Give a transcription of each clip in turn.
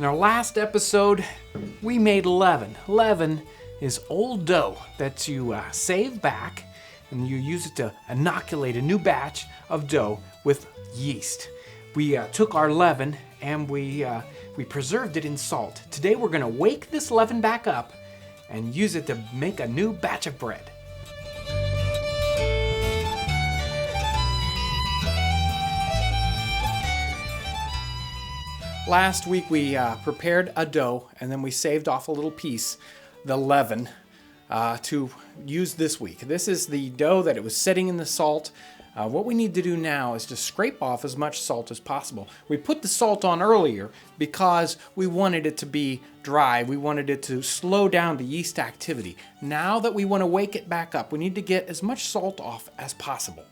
In our last episode, we made leaven. Leaven is old dough that you save back and you use it to inoculate a new batch of dough with yeast. We took our leaven and we preserved it in salt. Today we're going to wake this leaven back up and use it to make a new batch of bread. Last week we prepared a dough and then we saved off a little piece, the leaven, to use this week. This is the dough that it was sitting in the salt. What we need to do now is to scrape off as much salt as possible. We put the salt on earlier because we wanted it to be dry. We wanted it to slow down the yeast activity. Now that we want to wake it back up, we need to get as much salt off as possible.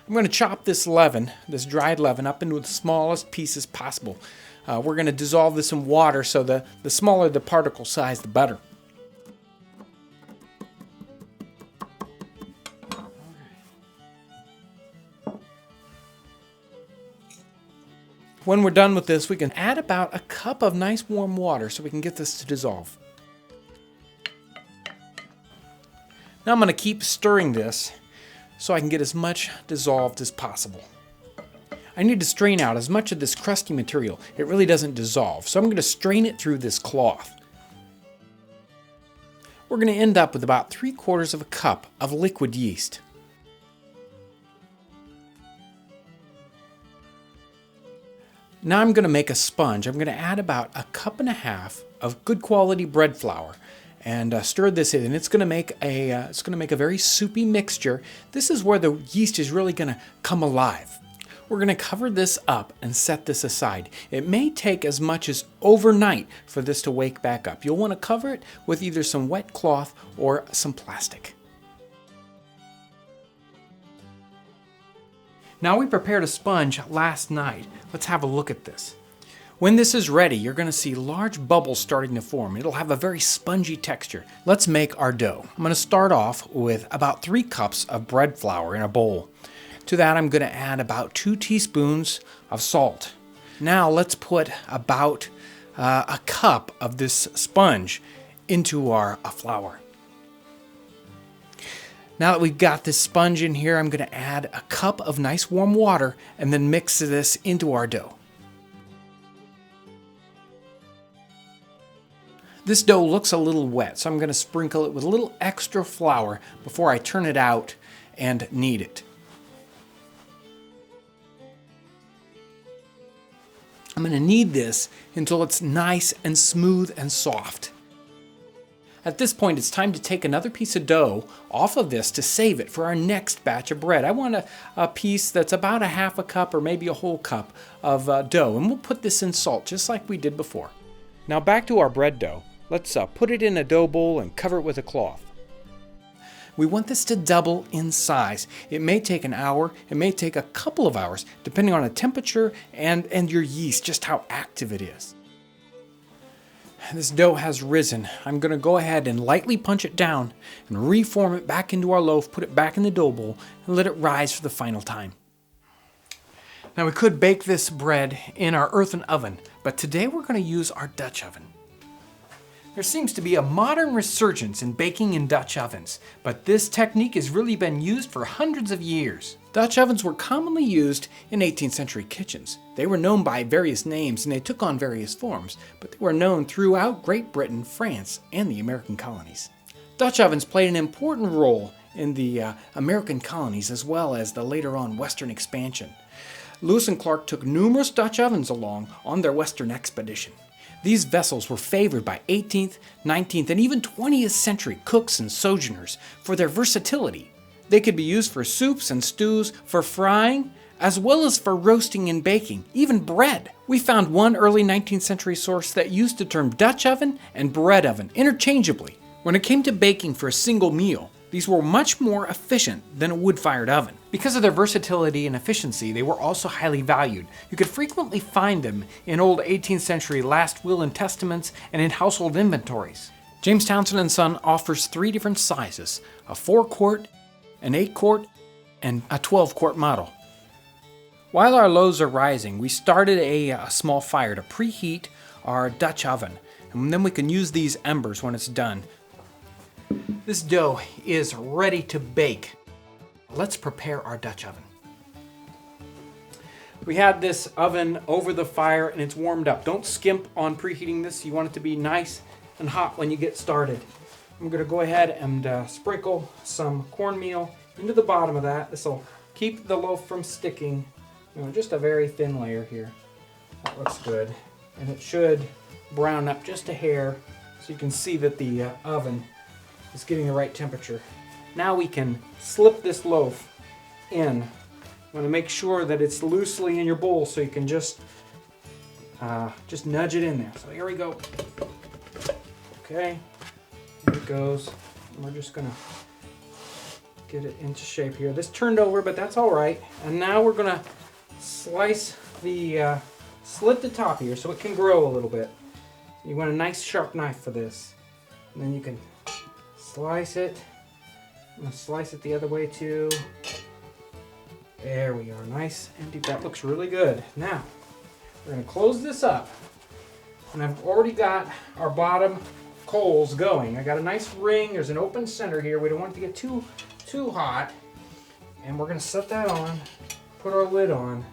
I'm going to chop this leaven, this dried leaven, up into the smallest pieces possible. We're going to dissolve this in water so the smaller the particle size, the better. When we're done with this, we can add about a cup of nice warm water so we can get this to dissolve. Now I'm going to keep stirring this so I can get as much dissolved as possible. I need to strain out as much of this crusty material. It really doesn't dissolve, so I'm going to strain it through this cloth. We're going to end up with about 3/4 of a cup of liquid yeast. Now I'm going to make a sponge. I'm going to add about 1.5 cups of good quality bread flour and stir this in. And it's going to make a very soupy mixture. This is where the yeast is really going to come alive. We're going to cover this up and set this aside. It may take as much as overnight for this to wake back up. You'll want to cover it with either some wet cloth or some plastic. Now we prepared a sponge last night. Let's have a look at this. When this is ready, you're going to see large bubbles starting to form. It'll have a very spongy texture. Let's make our dough. I'm going to start off with about 3 cups of bread flour in a bowl. To that, I'm going to add about 2 teaspoons of salt. Now let's put about a cup of this sponge into our flour. Now that we've got this sponge in here, I'm going to add a cup of nice warm water and then mix this into our dough. This dough looks a little wet, so I'm going to sprinkle it with a little extra flour before I turn it out and knead it. I'm going to knead this until it's nice and smooth and soft. At this point, it's time to take another piece of dough off of this to save it for our next batch of bread. I want a piece that's about 1/2 cup or maybe a whole cup of dough, and we'll put this in salt just like we did before. Now back to our bread dough. Let's put it in a dough bowl and cover it with a cloth. We want this to double in size. It may take an hour, it may take a couple of hours, depending on the temperature and your yeast, just how active it is. This dough has risen. I'm going to go ahead and lightly punch it down and reform it back into our loaf, put it back in the dough bowl, and let it rise for the final time. Now we could bake this bread in our earthen oven, but today we're going to use our Dutch oven. There seems to be a modern resurgence in baking in Dutch ovens, but this technique has really been used for hundreds of years. Dutch ovens were commonly used in 18th century kitchens. They were known by various names and they took on various forms, but they were known throughout Great Britain, France, and the American colonies. Dutch ovens played an important role in the American colonies as well as the later on Western expansion. Lewis and Clark took numerous Dutch ovens along on their Western expedition. These vessels were favored by 18th, 19th, and even 20th century cooks and sojourners for their versatility. They could be used for soups and stews, for frying, as well as for roasting and baking, even bread. We found one early 19th century source that used the term Dutch oven and bread oven interchangeably. When it came to baking for a single meal, these were much more efficient than a wood-fired oven. Because of their versatility and efficiency, they were also highly valued. You could frequently find them in old 18th century last will and testaments and in household inventories. James Townsend & Son offers 3 different sizes, a 4-quart, an 8-quart, and a 12-quart model. While our loaves are rising, we started a small fire to preheat our Dutch oven, and then we can use these embers when it's done. This dough is ready to bake. Let's prepare our Dutch oven. We had this oven over the fire and it's warmed up. Don't skimp on preheating this. You want it to be nice and hot when you get started. I'm going to go ahead and sprinkle some cornmeal into the bottom of that. This will keep the loaf from sticking. Just a very thin layer here. That looks good. And it should brown up just a hair so you can see that the oven is getting the right temperature. Now we can slip this loaf in. You want to make sure that it's loosely in your bowl so you can just nudge it in there. So here we go. Okay, here it goes. And we're just gonna get it into shape here. This turned over, but that's all right. And now we're gonna slice the, slit the top here so it can grow a little bit. You want a nice sharp knife for this. And then you can slice it. I'm gonna slice it the other way too. There we are, nice and deep. That looks really good. Now, we're gonna close this up. And I've already got our bottom coals going. I got a nice ring, there's an open center here. We don't want it to get too hot. And we're gonna set that on, put our lid on.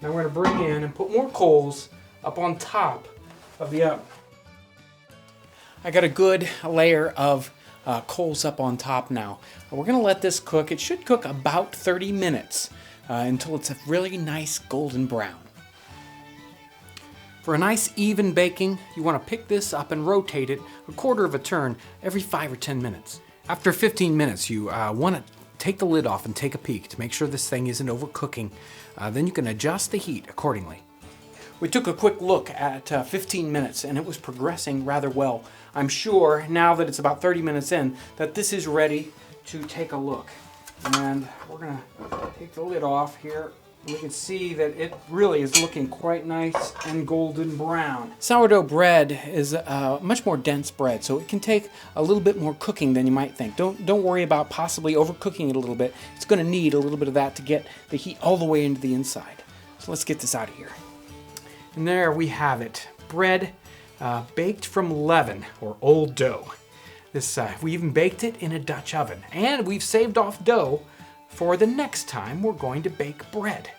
Now we're gonna bring in and put more coals up on top of the oven. I got a good layer of coals up on top now. We're gonna let this cook. It should cook about 30 minutes until it's a really nice golden brown. For a nice even baking, you want to pick this up and rotate it a quarter of a turn every 5 or 10 minutes. After 15 minutes, you want to take the lid off and take a peek to make sure this thing isn't overcooking. Then you can adjust the heat accordingly. We took a quick look at 15 minutes and it was progressing rather well. I'm sure now that it's about 30 minutes in that this is ready to take a look. And we're gonna take the lid off here. We can see that it really is looking quite nice and golden brown. Sourdough bread is a much more dense bread, so it can take a little bit more cooking than you might think. Don't worry about possibly overcooking it a little bit. It's gonna need a little bit of that to get the heat all the way into the inside. So let's get this out of here. And there we have it. Bread baked from leaven, or old dough. We even baked it in a Dutch oven. And we've saved off dough for the next time we're going to bake bread.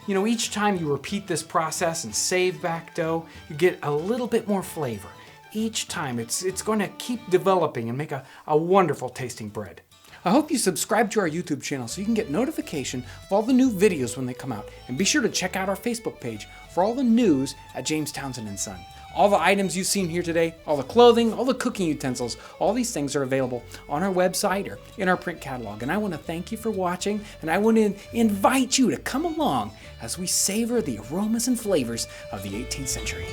You know, each time you repeat this process and save back dough, you get a little bit more flavor. Each time it's going to keep developing and make a wonderful tasting bread. I hope you subscribe to our YouTube channel so you can get notification of all the new videos when they come out. And be sure to check out our Facebook page for all the news at James Townsend & Son. All the items you've seen here today, all the clothing, all the cooking utensils, all these things are available on our website or in our print catalog. And I want to thank you for watching, and I want to invite you to come along as we savor the aromas and flavors of the 18th century.